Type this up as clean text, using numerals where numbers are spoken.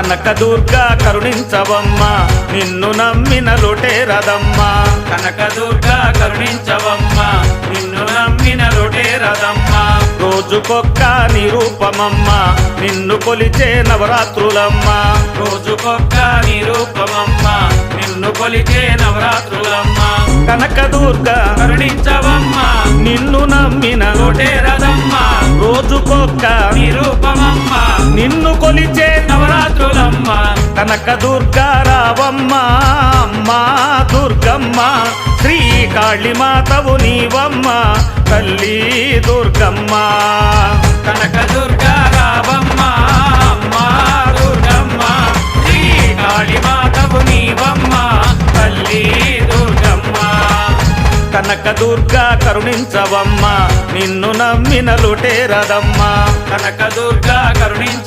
కనకదుర్గా కరుణించవమ్మా నిన్ను నమ్మిన లొటేరదమ్మా కనకదుర్గా కరుణించవమ్మా నిన్ను నమ్మిన లొటేరదమ్మా రోజుకొక్క నిరూపమమ్మా నిన్ను కొలిచే నవరాత్రులమ్మా రోజుకొక్క నిరూపమమ్మా నిన్ను కొలిచే నవరాత్రులమ్మా కనకదుర్గా కరుణించవమ్మా నిన్ను నమ్మిన లొటేరదమ్మా రోజుకొక్క నిరూపమమ్మా నిన్ను కొలిచే నవరాత్రులమ్మా కనకదుర్గా రావమ్మా అమ్మా దుర్గమ్మ శ్రీ కాళీమాతవు నీవమ్మ తల్లి దుర్గమ్మ కనకదుర్గా రావమ్మా అమ్మా దుర్గమ్మ శ్రీ కాళీమాతవు నీవమ్మ తల్లి దుర్గమ్మ కనకదుర్గా కరుణించవమ్మా నిన్ను నమ్మిన లొటేరదమ్మా కనకదుర్గా కరుణించ